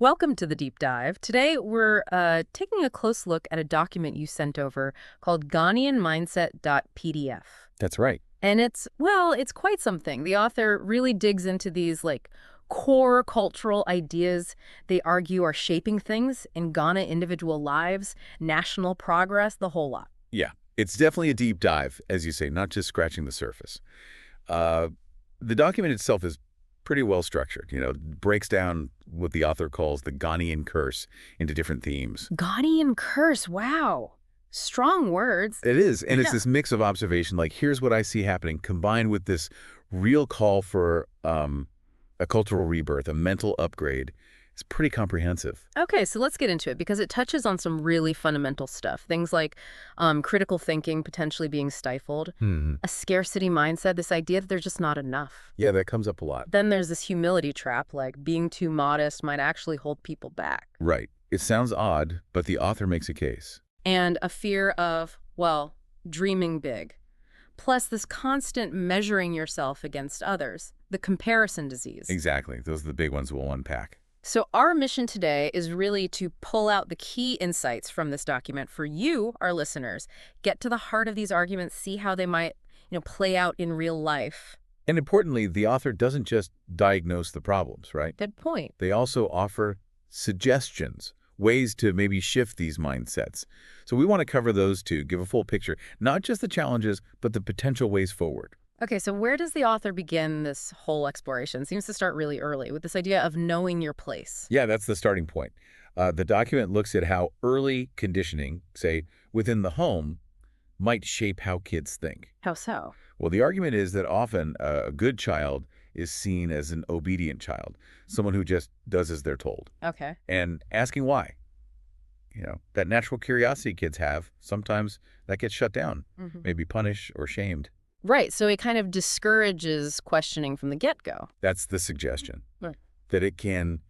Welcome to the deep dive. Today, we're taking a close look at a document you sent over called Ghanaian Mindset.pdf. That's right. And it's quite something. The author really digs into these core cultural ideas they argue are shaping things in Ghana individual lives, national progress, the whole lot. Yeah, it's definitely a deep dive, as you say, not just scratching the surface. Uh, the document itself is pretty well structured. Breaks down what the author calls the Ghanaian Curse into different themes. Ghanaian Curse, wow. Strong words. It is, and it's Yeah. this mix of observation, like here's what I see happening, combined with this real call for a cultural rebirth, a mental upgrade. It's pretty comprehensive. Okay, so let's get into it because it touches on some really fundamental stuff. Things like critical thinking potentially being stifled, Hmm. a scarcity mindset, this idea that there's just not enough. Yeah, that comes up a lot. Then there's this humility trap, like being too modest might actually hold people back. Right. It sounds odd, but the author makes a case. And a fear of, well, dreaming big. Plus this constant measuring yourself against others, the comparison disease. Exactly. Those are the big ones we'll unpack. So our mission today is really to pull out the key insights from this document for you, our listeners. Get to the heart of these arguments, see how they might, play out in real life. And importantly, the author doesn't just diagnose the problems, right? Good point. They also offer suggestions, ways to maybe shift these mindsets. So we want to cover those too, give a full picture, not just the challenges, but the potential ways forward. Okay, so where does the author begin this whole exploration? Seems to start really early with this idea of knowing your place. Yeah, that's the starting point. The document looks at how early conditioning, say, within the home, might shape how kids think. How so? Well, the argument is that often a good child is seen as an obedient child, someone who just does as they're told. Okay. And asking why. That natural curiosity kids have, sometimes that gets shut down, maybe punished or shamed. Right, so it kind of discourages questioning from the get-go. That's the suggestion, Right. that it can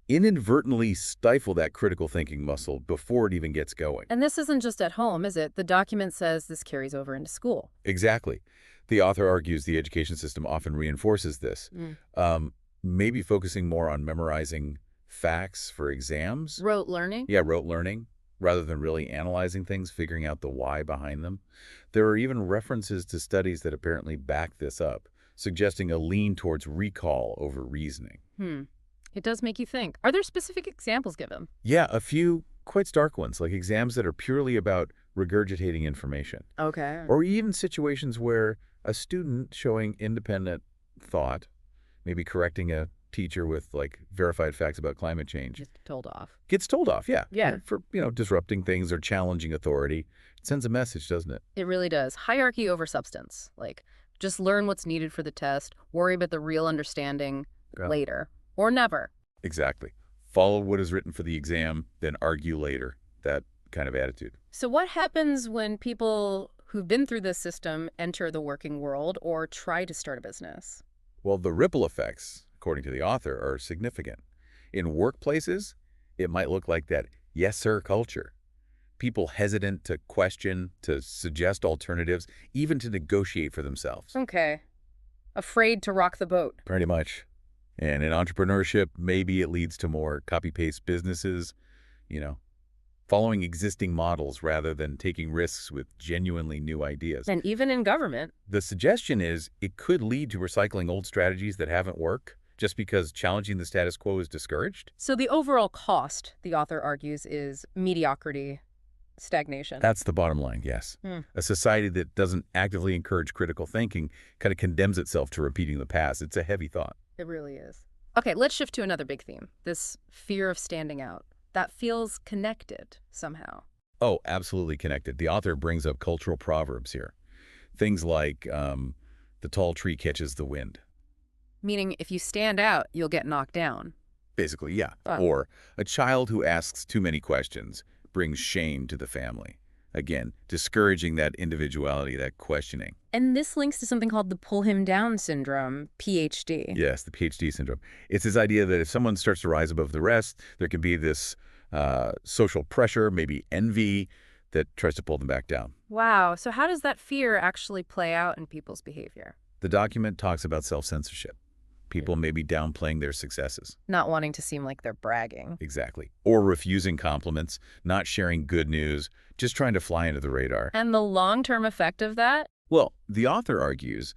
inadvertently stifle that critical thinking muscle before it even gets going. And this isn't just at home, is it? The document says this carries over into school. Exactly. The author argues the education system often reinforces this, maybe focusing more on memorizing facts for exams. Rote learning? Yeah, rote learning, rather than really analyzing things, figuring out the why behind them. There are even references to studies that apparently back this up, suggesting a lean towards recall over reasoning. It does make you think. Are there specific examples given? Yeah, a few quite stark ones, like exams that are purely about regurgitating information, Okay. or even situations where a student showing independent thought, maybe correcting a teacher with verified facts about climate change, Just told off. gets told off, yeah. Yeah. For, disrupting things or challenging authority. It sends a message, doesn't it? It really does. Hierarchy over substance. Just learn what's needed for the test, worry about the real understanding Yeah. later. Or never. Exactly. Follow what is written for the exam, then argue later. That kind of attitude. So what happens when people who've been through this system enter the working world or try to start a business? Well, the ripple effects, according to the author, are significant. In workplaces, it might look like that yes sir culture. People hesitant to question, to suggest alternatives, even to negotiate for themselves. Okay. Afraid to rock the boat. Pretty much. And in entrepreneurship, maybe it leads to more copy-paste businesses, following existing models rather than taking risks with genuinely new ideas. And even in government. The suggestion is it could lead to recycling old strategies that haven't worked just because challenging the status quo is discouraged. So the overall cost, the author argues, is mediocrity, stagnation. That's the bottom line, yes. A society that doesn't actively encourage critical thinking kind of condemns itself to repeating the past. It's a heavy thought. It really is. Okay, let's shift to another big theme, this fear of standing out. That feels connected somehow. Oh, absolutely connected. The author brings up cultural proverbs here. Things like the tall tree catches the wind. Meaning if you stand out, you'll get knocked down. Basically, yeah. Oh. Or a child who asks too many questions brings shame to the family. Again, discouraging that individuality, that questioning. And this links to something called the pull him down syndrome, PhD. Yes, the PhD syndrome. It's this idea that if someone starts to rise above the rest, there can be this social pressure, maybe envy, that tries to pull them back down. Wow, so how does that fear actually play out in people's behavior? The document talks about self-censorship. People may be downplaying their successes. Not wanting to seem like they're bragging. Exactly. Or refusing compliments, not sharing good news, just trying to fly under the radar. And the long-term effect of that? Well, the author argues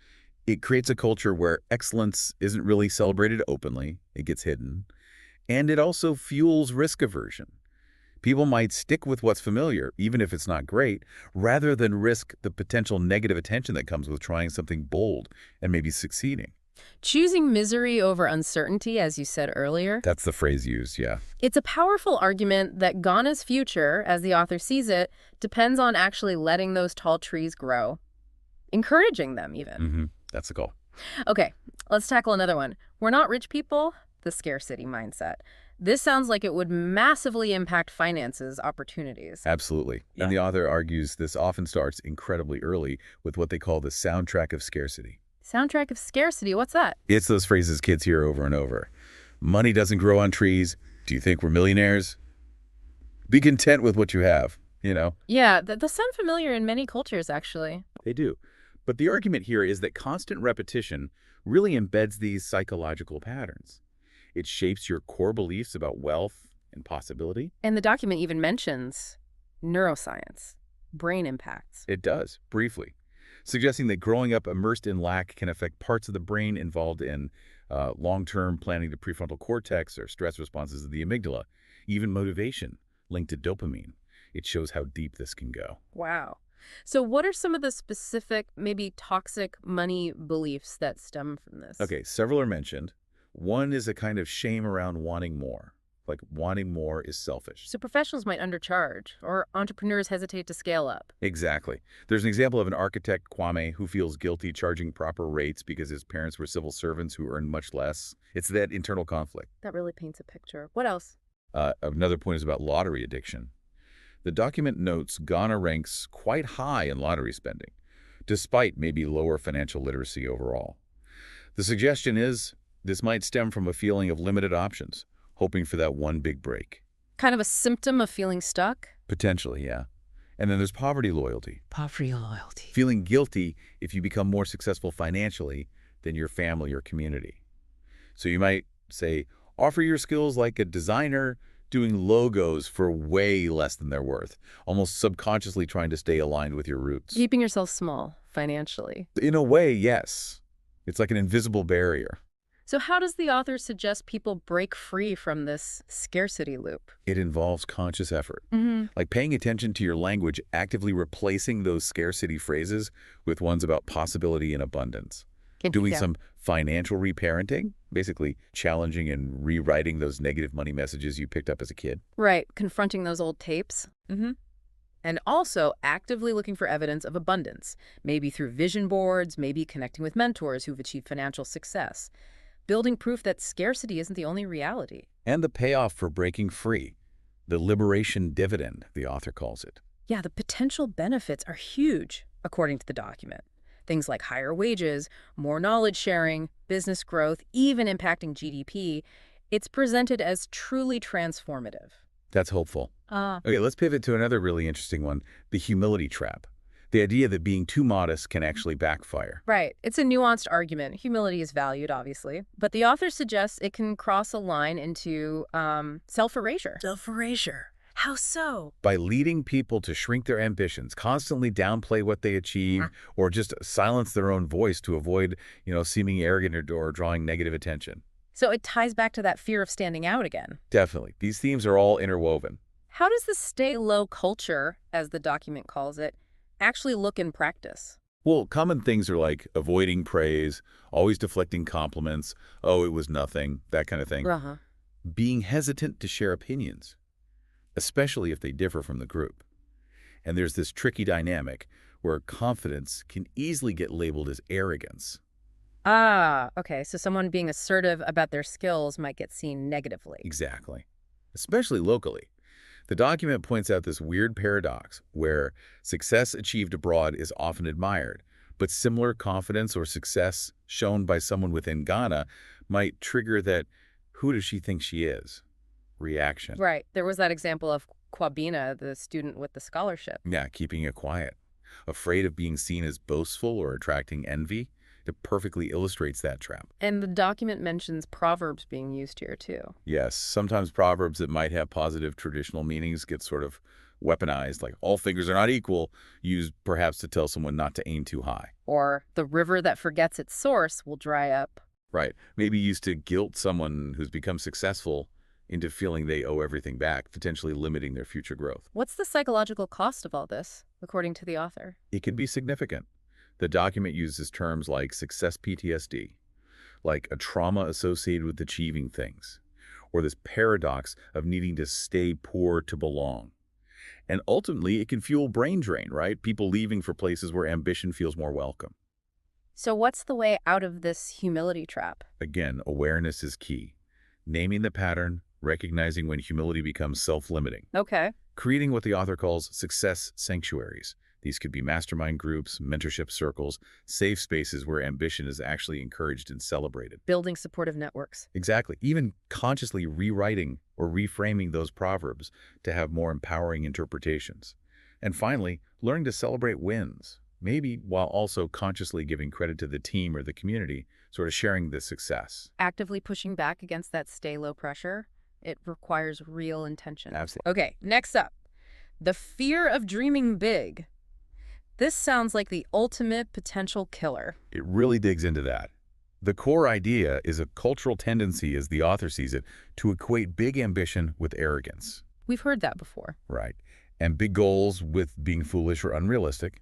it creates a culture where excellence isn't really celebrated openly, it gets hidden, and it also fuels risk aversion. People might stick with what's familiar, even if it's not great, rather than risk the potential negative attention that comes with trying something bold and maybe succeeding. Choosing misery over uncertainty, as you said earlier. That's the phrase used, yeah. It's a powerful argument that Ghana's future, as the author sees it, depends on actually letting those tall trees grow. Encouraging them, even. That's the goal. Okay, let's tackle another one. We're not rich people, the scarcity mindset. This sounds like it would massively impact finances, opportunities. Absolutely. Yeah. And the author argues this often starts incredibly early with what they call the soundtrack of scarcity. Soundtrack of scarcity, what's that? It's those phrases kids hear over and over. Money doesn't grow on trees. Do you think we're millionaires? Be content with what you have, you know? Yeah, those sound familiar in many cultures, actually. They do. But the argument here is that constant repetition really embeds these psychological patterns. It shapes your core beliefs about wealth and possibility. And the document even mentions neuroscience, brain impacts. It does, briefly, suggesting that growing up immersed in lack can affect parts of the brain involved in long-term planning, the prefrontal cortex, or stress responses of the amygdala, even motivation linked to dopamine. It shows how deep this can go. Wow. So what are some of the specific, maybe toxic money beliefs that stem from this? Okay, several are mentioned. One is a kind of shame around wanting more. Like wanting more is selfish. So professionals might undercharge, or entrepreneurs hesitate to scale up. Exactly. There's an example of an architect, Kwame, who feels guilty charging proper rates because his parents were civil servants who earned much less. It's that internal conflict. That really paints a picture. What else? Another point is about lottery addiction. The document notes Ghana ranks quite high in lottery spending, despite maybe lower financial literacy overall. The suggestion is this might stem from a feeling of limited options, hoping for that one big break. Kind of a symptom of feeling stuck? Potentially, yeah. And then there's poverty loyalty. Poverty loyalty. Feeling guilty if you become more successful financially than your family or community. So you might say, offer your skills like a designer doing logos for way less than they're worth, almost subconsciously trying to stay aligned with your roots. Keeping yourself small, financially. In a way, yes. It's like an invisible barrier. So how does the author suggest people break free from this scarcity loop? It involves conscious effort, like paying attention to your language, actively replacing those scarcity phrases with ones about possibility and abundance. Doing some financial reparenting, basically challenging and rewriting those negative money messages you picked up as a kid. Right, confronting those old tapes. And also actively looking for evidence of abundance, maybe through vision boards, maybe connecting with mentors who've achieved financial success. Building proof that scarcity isn't the only reality. And the payoff for breaking free, the liberation dividend, the author calls it. Yeah, the potential benefits are huge, according to the document. Things like higher wages, more knowledge sharing, business growth, even impacting GDP. It's presented as truly transformative. That's hopeful. Okay, let's pivot to another really interesting one, the humility trap. The idea that being too modest can actually backfire. Right. It's a nuanced argument. Humility is valued, obviously. But the author suggests it can cross a line into self-erasure. Self-erasure. How so? By leading people to shrink their ambitions, constantly downplay what they achieve, or just silence their own voice to avoid, seeming arrogant or drawing negative attention. So it ties back to that fear of standing out again. Definitely. These themes are all interwoven. How does the stay low culture, as the document calls it, actually look in practice? Well, common things are like avoiding praise, always deflecting compliments, oh, it was nothing, that kind of thing. Being hesitant to share opinions, especially if they differ from the group. And there's this tricky dynamic where confidence can easily get labeled as arrogance. Okay. So someone being assertive about their skills might get seen negatively. Exactly. Especially locally. The document points out this weird paradox where success achieved abroad is often admired, but similar confidence or success shown by someone within Ghana might trigger that "who does she think she is?" reaction. Right. There was that example of Kwabena, the student with the scholarship. Yeah, keeping it quiet. Afraid of being seen as boastful or attracting envy. It perfectly illustrates that trap. And the document mentions proverbs being used here, too. Yes, sometimes proverbs that might have positive traditional meanings get sort of weaponized, like all fingers are not equal, used perhaps to tell someone not to aim too high. Or the river that forgets its source will dry up. Right. Maybe used to guilt someone who's become successful into feeling they owe everything back, potentially limiting their future growth. What's the psychological cost of all this, according to the author? It can be significant. The document uses terms like success PTSD, like a trauma associated with achieving things, or this paradox of needing to stay poor to belong. And ultimately, it can fuel brain drain, right? People leaving for places where ambition feels more welcome. So what's the way out of this humility trap? Again, awareness is key. Naming the pattern, recognizing when humility becomes self-limiting. Okay. Creating what the author calls success sanctuaries. These could be mastermind groups, mentorship circles, safe spaces where ambition is actually encouraged and celebrated. Building supportive networks. Exactly. Even consciously rewriting or reframing those proverbs to have more empowering interpretations. And finally, learning to celebrate wins, maybe while also consciously giving credit to the team or the community, sort of sharing the success. Actively pushing back against that stay low pressure. It requires real intention. Absolutely. Okay, next up. The fear of dreaming big. This sounds like the ultimate potential killer. It really digs into that. The core idea is a cultural tendency, as the author sees it, to equate big ambition with arrogance. We've heard that before. Right. And big goals with being foolish or unrealistic.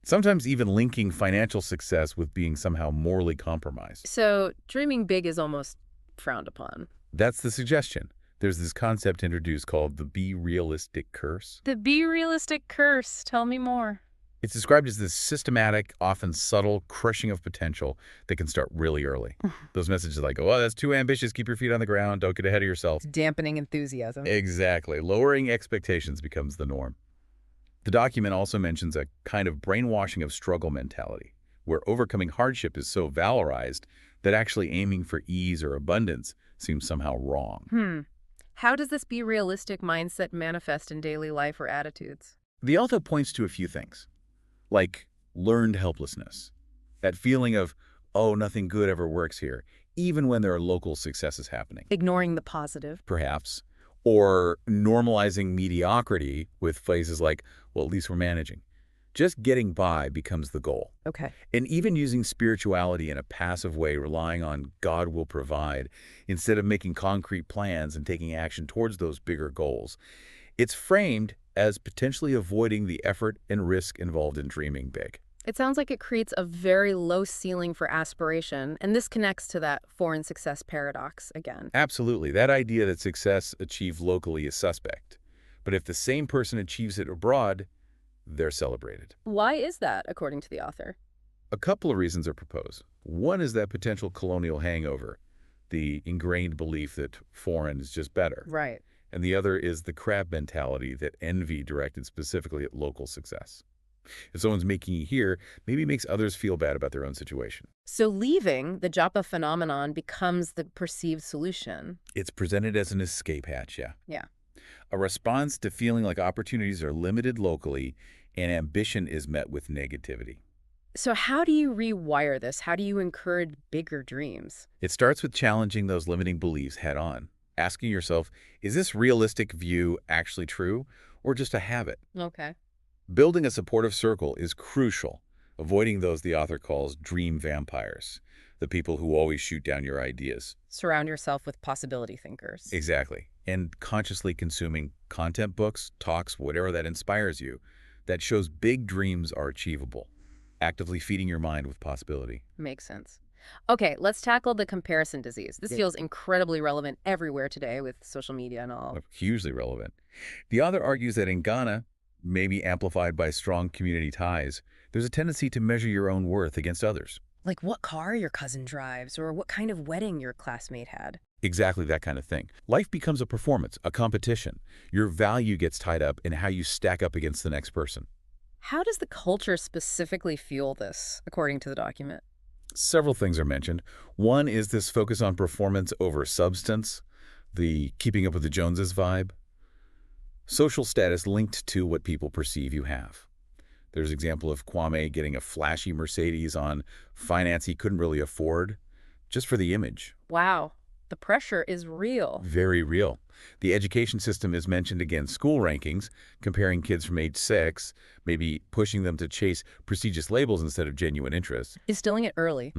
Sometimes even linking financial success with being somehow morally compromised. So dreaming big is almost frowned upon. That's the suggestion. There's this concept introduced called the Be Realistic Curse. The Be Realistic Curse. Tell me more. It's described as this systematic, often subtle crushing of potential that can start really early. Those messages like, oh, that's too ambitious, keep your feet on the ground, don't get ahead of yourself. Dampening enthusiasm. Exactly. Lowering expectations becomes the norm. The document also mentions a kind of brainwashing of struggle mentality, where overcoming hardship is so valorized that actually aiming for ease or abundance seems somehow wrong. How does this Be Realistic mindset manifest in daily life or attitudes? The author points to a few things, like learned helplessness, that feeling of, oh, nothing good ever works here, even when there are local successes happening. Ignoring the positive. Perhaps, or normalizing mediocrity with phrases like, well, at least we're managing. Just getting by becomes the goal. Okay. And even using spirituality in a passive way, relying on God will provide, instead of making concrete plans and taking action towards those bigger goals. It's framed as potentially avoiding the effort and risk involved in dreaming big. It sounds like it creates a very low ceiling for aspiration, and this connects to that foreign success paradox again. Absolutely. That idea that success achieved locally is suspect. But if the same person achieves it abroad, they're celebrated. Why is that, according to the author? A couple of reasons are proposed. One is that potential colonial hangover, the ingrained belief that foreign is just better. Right. And the other is the crab mentality, that envy directed specifically at local success. If someone's making it here, maybe it makes others feel bad about their own situation. So leaving, the Japa phenomenon becomes the perceived solution. It's presented as an escape hatch, yeah. Yeah. A response to feeling like opportunities are limited locally and ambition is met with negativity. So how do you rewire this? How do you encourage bigger dreams? It starts with challenging those limiting beliefs head on, asking yourself, is this realistic view actually true or just a habit? Okay. Building a supportive circle is crucial, avoiding those the author calls dream vampires, the people who always shoot down your ideas. Surround yourself with possibility thinkers. Exactly. And consciously consuming content, books, talks, whatever that inspires you, that shows big dreams are achievable. Actively feeding your mind with possibility. Makes sense. Okay, let's tackle the comparison disease. This feels incredibly relevant everywhere today with social media and all. Hugely relevant. The author argues that in Ghana, maybe amplified by strong community ties, there's a tendency to measure your own worth against others. Like what car your cousin drives or what kind of wedding your classmate had. Exactly that kind of thing. Life becomes a performance, a competition. Your value gets tied up in how you stack up against the next person. How does the culture specifically fuel this, according to the document? Several things are mentioned. One is this focus on performance over substance, the keeping up with the Joneses vibe. Social status linked to what people perceive you have. There's an example of Kwame getting a flashy Mercedes on finance he couldn't really afford, just for the image. Wow, the pressure is real. Very real. The education system is mentioned against school rankings, comparing kids from age 6, maybe pushing them to chase prestigious labels instead of genuine interests. Instilling it early.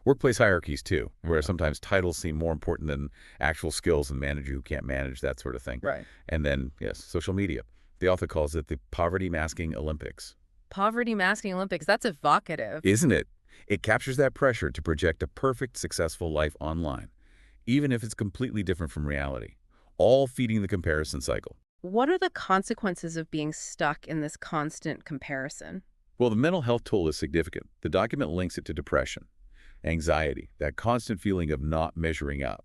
Workplace hierarchies, too, where sometimes titles seem more important than actual skills and manager who can't manage, that sort of thing. Right. And then, yes, social media. The author calls it the poverty masking Olympics. Poverty masking Olympics, that's evocative. Isn't it? It captures that pressure to project a perfect, successful life online, even if it's completely different from reality, all feeding the comparison cycle. What are the consequences of being stuck in this constant comparison? Well, the mental health toll is significant. The document links it to depression, anxiety, that constant feeling of not measuring up.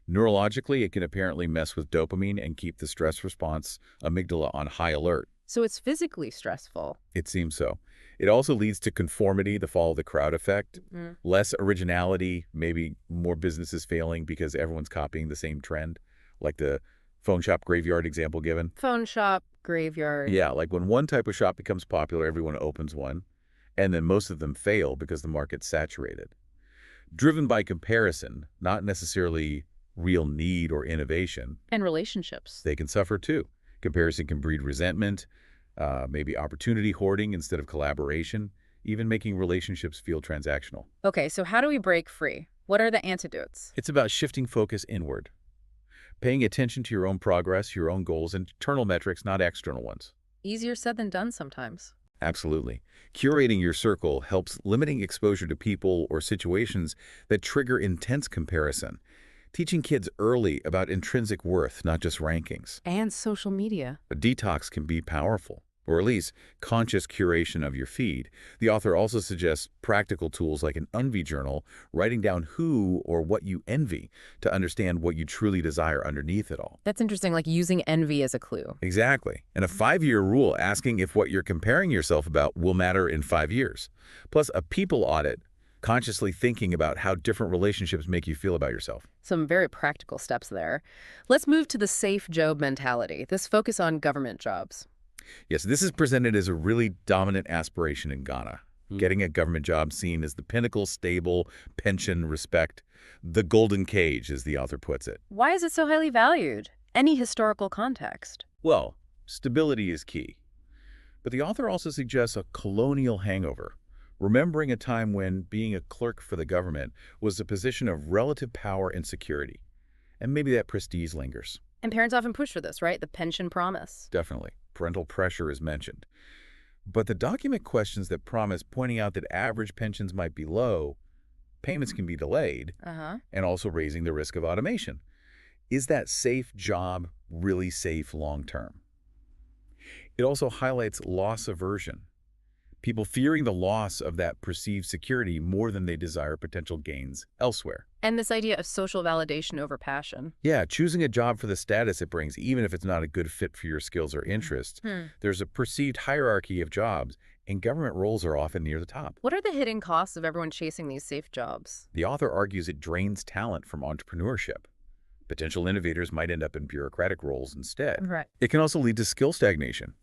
Neurologically, it can apparently mess with dopamine and keep the stress response amygdala on high alert. So it's physically stressful. It seems so. It also leads to conformity, the follow the crowd effect, less originality, maybe more businesses failing because everyone's copying the same trend, like the phone shop graveyard example given. Phone shop, graveyard. Yeah, like when one type of shop becomes popular, everyone opens one, and then most of them fail because the market's saturated. Driven by comparison, not necessarily real need or innovation, And relationships. they can suffer too. Comparison can breed resentment, maybe opportunity hoarding instead of collaboration, even making relationships feel transactional. Okay, so how do we break free? What are the antidotes? It's about shifting focus inward, paying attention to your own progress, your own goals, and internal metrics, not external ones. Easier said than done sometimes. Absolutely. Curating your circle helps limiting exposure to people or situations that trigger intense comparison. Teaching kids early about intrinsic worth, not just rankings. And social media. A detox can be powerful, or at least conscious curation of your feed. The author also suggests practical tools like an envy journal, writing down who or what you envy to understand what you truly desire underneath it all. That's interesting, like using envy as a clue. Exactly. And a 5-year rule asking if what you're comparing yourself about will matter in 5 years. Plus a people audit, consciously thinking about how different relationships make you feel about yourself. Some very practical steps there. Let's move to the safe job mentality, this focus on government jobs. Yes, this is presented as a really dominant aspiration in Ghana. Getting a government job seen as the pinnacle, stable, pension, respect, the golden cage, as the author puts it. Why is it so highly valued? Any historical context? Well, stability is key. But the author also suggests a colonial hangover, remembering a time when being a clerk for the government was a position of relative power and security. And maybe that prestige lingers. And parents often push for this, right? The pension promise. Definitely. Parental pressure is mentioned. But the document questions that promise, pointing out that average pensions might be low, payments can be delayed, and also raising the risk of automation. Is that safe job really safe long term? It also highlights loss aversion. People fearing the loss of that perceived security more than they desire potential gains elsewhere. And this idea of social validation over passion. Yeah, choosing a job for the status it brings, even if it's not a good fit for your skills or interests. There's a perceived hierarchy of jobs, and government roles are often near the top. What are the hidden costs of everyone chasing these safe jobs? The author argues it drains talent from entrepreneurship. Potential innovators might end up in bureaucratic roles instead. Right. It can also lead to skill stagnation.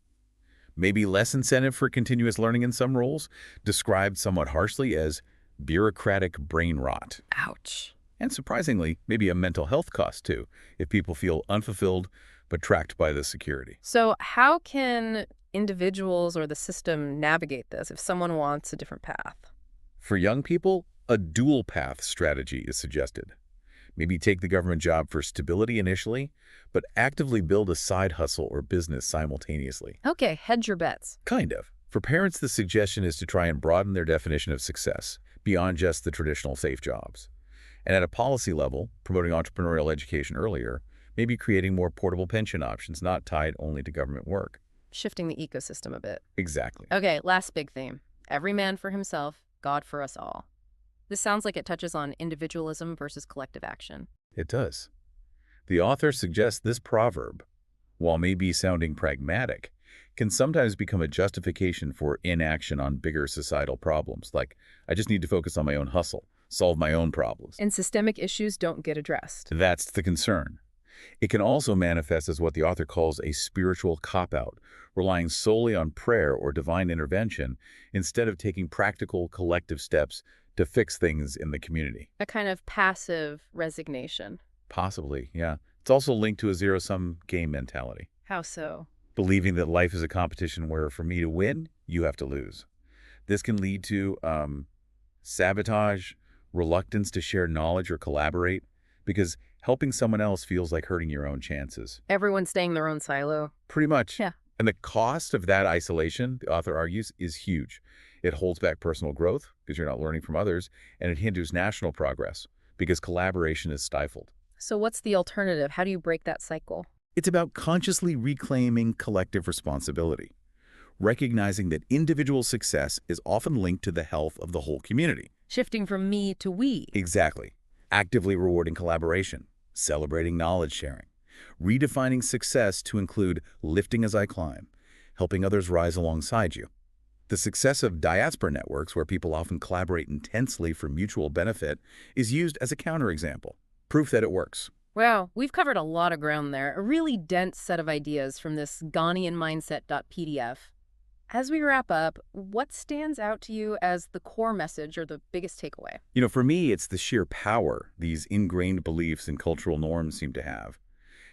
Maybe less incentive for continuous learning in some roles, described somewhat harshly as bureaucratic brain rot. Ouch. And surprisingly, maybe a mental health cost too, if people feel unfulfilled but tracked by the security. So how can individuals or the system navigate this if someone wants a different path? For young people, a dual path strategy is suggested. Maybe take the government job for stability initially, but actively build a side hustle or business simultaneously. Okay, hedge your bets. Kind of. For parents, the suggestion is to try and broaden their definition of success beyond just the traditional safe jobs. And at a policy level, promoting entrepreneurial education earlier, maybe creating more portable pension options not tied only to government work. Shifting the ecosystem a bit. Exactly. Okay, last big theme. Every man for himself, God for us all. This sounds like it touches on individualism versus collective action. It does. The author suggests this proverb, while maybe sounding pragmatic, can sometimes become a justification for inaction on bigger societal problems, like, I just need to focus on my own hustle, solve my own problems. And systemic issues don't get addressed. That's the concern. It can also manifest as what the author calls a spiritual cop-out, relying solely on prayer or divine intervention instead of taking practical collective steps to fix things in the community. A kind of passive resignation. Possibly, yeah. It's also linked to a zero-sum game mentality, How so? believing that life is a competition where for me to win, you have to lose. This can lead to sabotage, reluctance to share knowledge or collaborate, because helping someone else feels like hurting your own chances. Everyone staying in their own silo. Pretty much. Yeah. And the cost of that isolation, the author argues, is huge. It holds back personal growth because you're not learning from others, and it hinders national progress because collaboration is stifled. So what's the alternative? How do you break that cycle? It's about consciously reclaiming collective responsibility, recognizing that individual success is often linked to the health of the whole community. Shifting from me to we. Exactly. Actively rewarding collaboration, celebrating knowledge sharing, redefining success to include lifting as I climb, helping others rise alongside you. The success of diaspora networks, where people often collaborate intensely for mutual benefit, is used as a counterexample, proof that it works. Wow, we've covered a lot of ground there. A really dense set of ideas from this Ghanaian mindset.pdf. As we wrap up, what stands out to you as the core message or the biggest takeaway? For me, it's the sheer power these ingrained beliefs and cultural norms seem to have,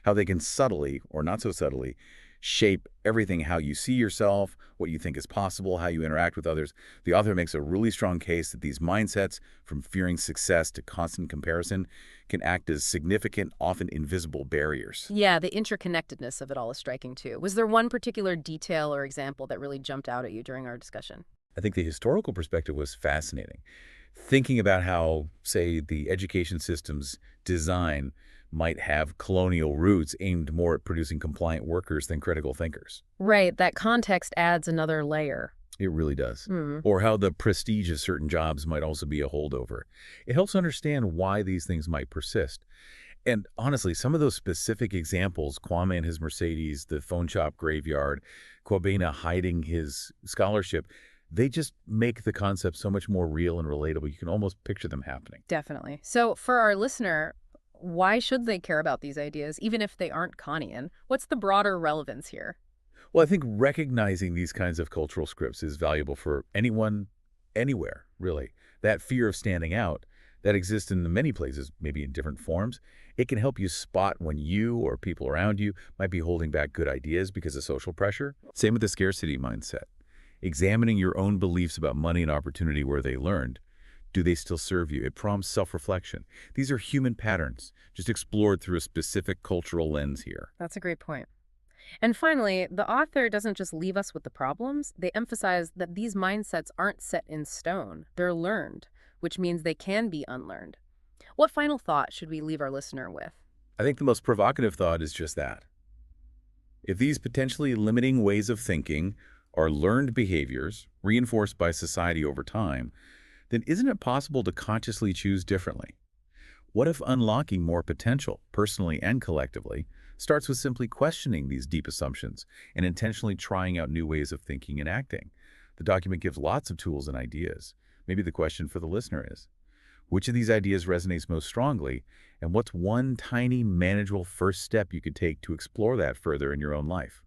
how they can subtly, or not so subtly, shape everything, how you see yourself, what you think is possible, how you interact with others. The author makes a really strong case that these mindsets, from fearing success to constant comparison, can act as significant, often invisible barriers. Yeah, the interconnectedness of it all is striking too. Was there one particular detail or example that really jumped out at you during our discussion? I think the historical perspective was fascinating. Thinking about how, say, the education system's design might have colonial roots aimed more at producing compliant workers than critical thinkers. Right, that context adds another layer. It really does. Hmm. Or how the prestige of certain jobs might also be a holdover. It helps understand why these things might persist. And honestly, some of those specific examples, Kwame and his Mercedes, the phone shop graveyard, Kwabena hiding his scholarship, they just make the concept so much more real and relatable. You can almost picture them happening. Definitely. So for our listener, why should they care about these ideas, even if they aren't Kantian? What's the broader relevance here? Well, I think recognizing these kinds of cultural scripts is valuable for anyone, anywhere, really. That fear of standing out that exists in many places, maybe in different forms, it can help you spot when you or people around you might be holding back good ideas because of social pressure. Same with the scarcity mindset. Examining your own beliefs about money and opportunity where they learned. Do they still serve you? It prompts self-reflection. These are human patterns, just explored through a specific cultural lens here. That's a great point. And finally, the author doesn't just leave us with the problems. They emphasize that these mindsets aren't set in stone. They're learned, which means they can be unlearned. What final thought should we leave our listener with? I think the most provocative thought is just that. If these potentially limiting ways of thinking are learned behaviors reinforced by society over time, then isn't it possible to consciously choose differently? What if unlocking more potential, personally and collectively, starts with simply questioning these deep assumptions and intentionally trying out new ways of thinking and acting? The document gives lots of tools and ideas. Maybe the question for the listener is, which of these ideas resonates most strongly, and what's one tiny, manageable first step you could take to explore that further in your own life?